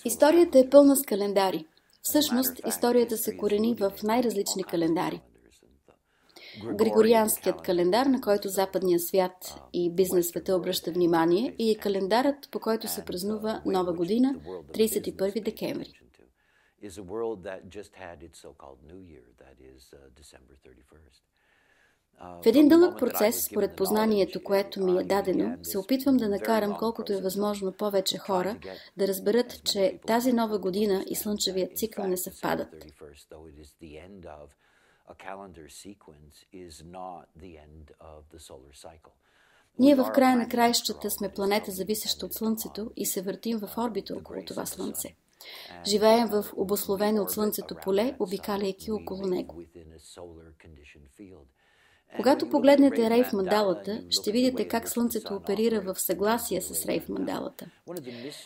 Историята е пълна с календари. Всъщност, историята се корени в най-различни календари. Григорианският календар, на който западният свят и бизнес света обръща внимание, и е календарът, по който се празнува Нова година, 31 декември. В един дълъг процес, според познанието, което ми е дадено, се опитвам да накарам колкото е възможно повече хора да разберат, че тази Нова година и слънчевият цикъл не съвпадат. Ние в края на краищата сме планета, зависеща от Слънцето, и се въртим в орбита около това Слънце. Живеем в обусловено от Слънцето поле, обикаляйки около него. Когато погледнете рейф мандалата, ще видите как Слънцето оперира в съгласие с рейф мандалата.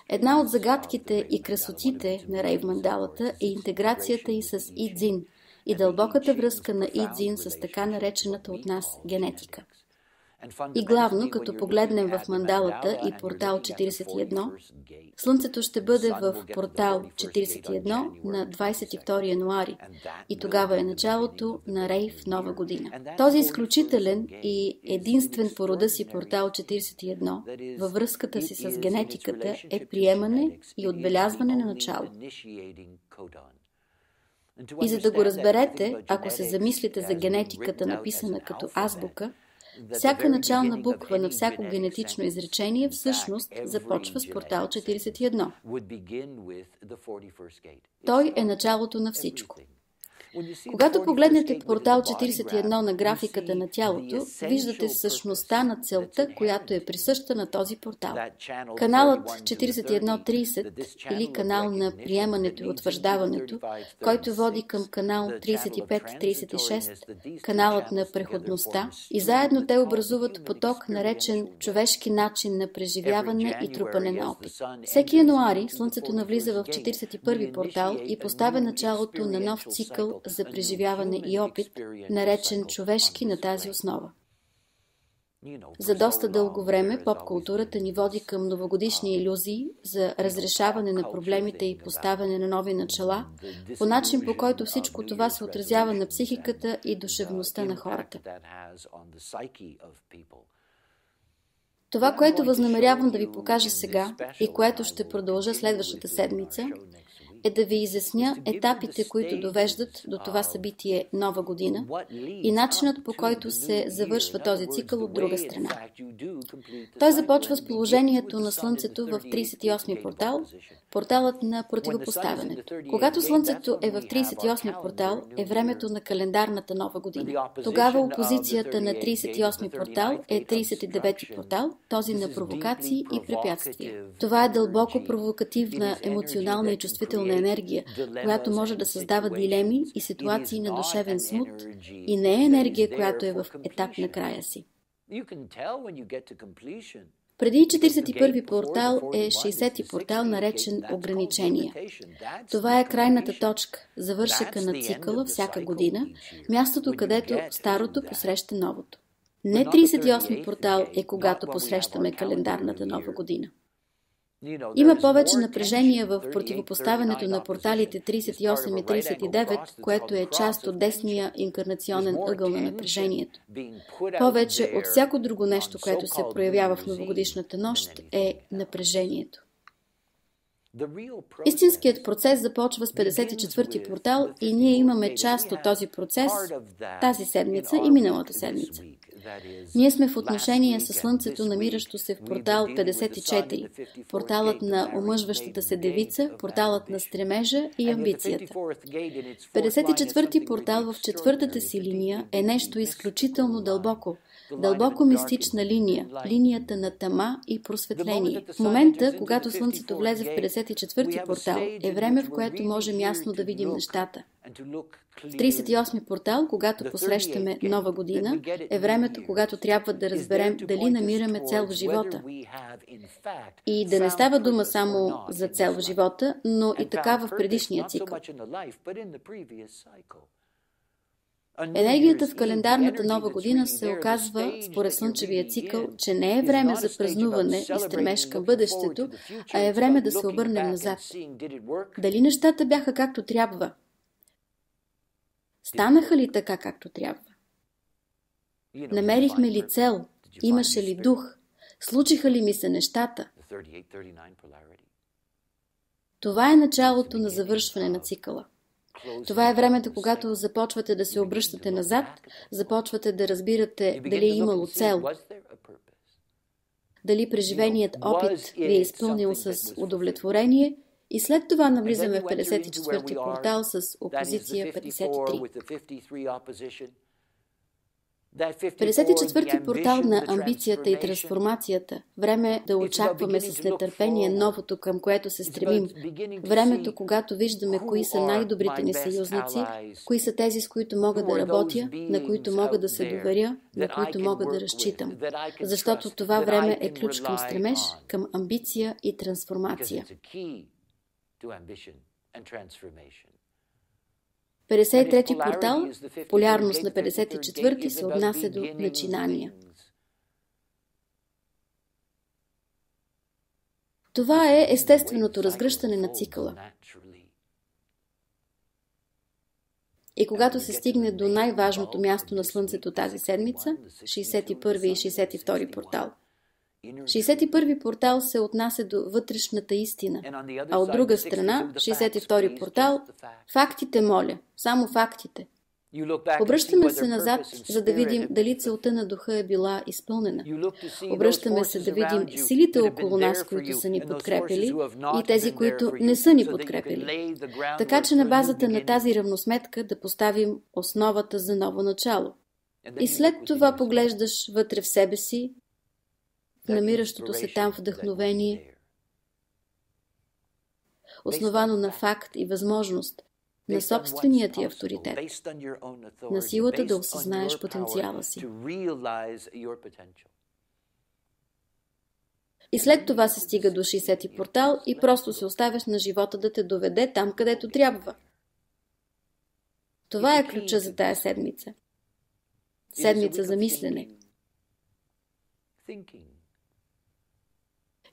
Една от загадките и красотите на рейф мандалата е интеграцията й с Идзин и дълбоката връзка на Идзин с така наречената от нас генетика. И главно, като погледнем в мандалата и портал 41, Слънцето ще бъде в портал 41 на 22 януари и тогава е началото на рейф Нова година. Този изключителен и единствен по рода си портал 41 във връзката си с генетиката е приемане и отбелязване на начало. И за да го разберете, ако се замислите за генетиката, написана като азбука, всяка начална буква на всяко генетично изречение всъщност започва с портал 41. Той е началото на всичко. Когато погледнете портал 41 на графиката на тялото, виждате същността на целта, която е присъща на този портал. Каналът 4130 или канал на приемането и утвърждаването, който води към канал 3536, каналът на преходността, и заедно те образуват поток, наречен човешки начин на преживяване и трупане на опит. Всеки януари Слънцето навлиза в 41 портал и поставя началото на нов цикъл за преживяване и опит, наречен човешки на тази основа. За доста дълго време поп-културата ни води към новогодишни илюзии за разрешаване на проблемите и поставяне на нови начала, по начин по който всичко това се отразява на психиката и душевността на хората. Това, което възнамерявам да ви покажа сега и което ще продължа следващата седмица, е да ви изясня етапите, които довеждат до това събитие Нова година и начинът, по който се завършва този цикъл от друга страна. Той започва с положението на Слънцето в 38-ми портал, порталът на противопоставянето. Когато Слънцето е в 38-ми портал, е времето на календарната Нова година. Тогава опозицията на 38-ми портал е 39-ти портал, този на провокации и препятствия. Това е дълбоко провокативна, емоционална и чувствителна енергия, която може да създава дилеми и ситуации на душевен смут и не е енергия, която е в етап на края си. Преди 41-ви портал е 60-ти портал, наречен ограничения. Това е крайната точка, завършека на цикъла всяка година, мястото, където старото посреща новото. Не 38-ми портал е когато посрещаме календарната Нова година. Има повече напрежение в противопоставянето на порталите 38 и 39, което е част от десния инкарнационен ъгъл на напрежението. Повече от всяко друго нещо, което се проявява в новогодишната нощ, е напрежението. Истинският процес започва с 54-ти портал и ние имаме част от този процес тази седмица и миналата седмица. Ние сме в отношение с Слънцето, намиращо се в портал 54, порталът на омъжващата се девица, порталът на стремежа и амбицията. 54-ти портал в четвъртата си линия е нещо изключително дълбоко, дълбоко мистична линия, линията на тъма и просветление. В момента, когато Слънцето влезе в 54-ти портал, е време, в което можем ясно да видим нещата. В 38-ми портал, когато посрещаме Нова година, е времето, когато трябва да разберем дали намираме цел в живота. И да не става дума само за цел в живота, но и така в предишния цикъл. Енергията в календарната нова година се оказва, според слънчевия цикъл, че не е време за празнуване и стремеж към бъдещето, а е време да се обърнем назад. Дали нещата бяха както трябва? Станаха ли така както трябва? Намерихме ли цел? Имаше ли дух? Случиха ли ми се нещата? Това е началото на завършване на цикъла. Това е времето, когато започвате да се обръщате назад, започвате да разбирате дали е имало цел, дали преживеният опит ви е изпълнил с удовлетворение и след това навлизаме в 54-ти портал с опозиция 53. 54-ти портал на амбицията и трансформацията. Време е да очакваме с нетърпение новото, към което се стремим. Времето, когато виждаме кои са най-добрите ни съюзници, кои са тези, с които мога да работя, на които мога да се доверя, на които мога да разчитам. Защото това време е ключ към стремеж, към амбиция и трансформация. 53-ти портал, полярност на 54-ти, се отнася до начинания. Това е естественото разгръщане на цикъла. И когато се стигне до най-важното място на Слънцето тази седмица, 61 и 62 портал. 61 портал се отнася до вътрешната истина, а от друга страна, 62 портал, фактите, моля, само фактите. Обръщаме се назад, за да видим дали целта на духа е била изпълнена. Обръщаме се да видим силите около нас, които са ни подкрепили, и тези, които не са ни подкрепили. Така че на базата на тази равносметка да поставим основата за ново начало. И след това поглеждаш вътре в себе си, намиращото се там вдъхновение, основано на факт и възможност, на собствения ти авторитет, на силата да осъзнаеш потенциала си. И след това се стига до 60-ти портал и просто се оставяш на живота да те доведе там, където трябва. Това е ключа за тая седмица. Седмица за мислене.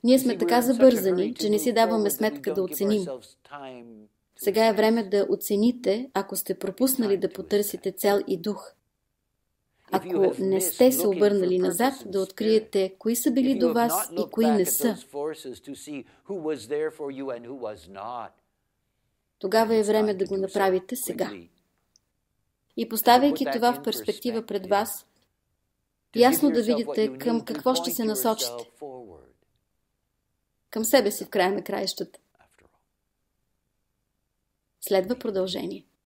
Ние сме така забързани, че не си даваме сметка да оценим. Сега е време да оцените, ако сте пропуснали да потърсите цел и дух. Ако не сте се обърнали назад, да откриете кои са били до вас и кои не са. Тогава е време да го направите сега. И поставяйки това в перспектива пред вас, ясно да видите към какво ще се насочите. Към себе си в края на краищата. Следва продължение.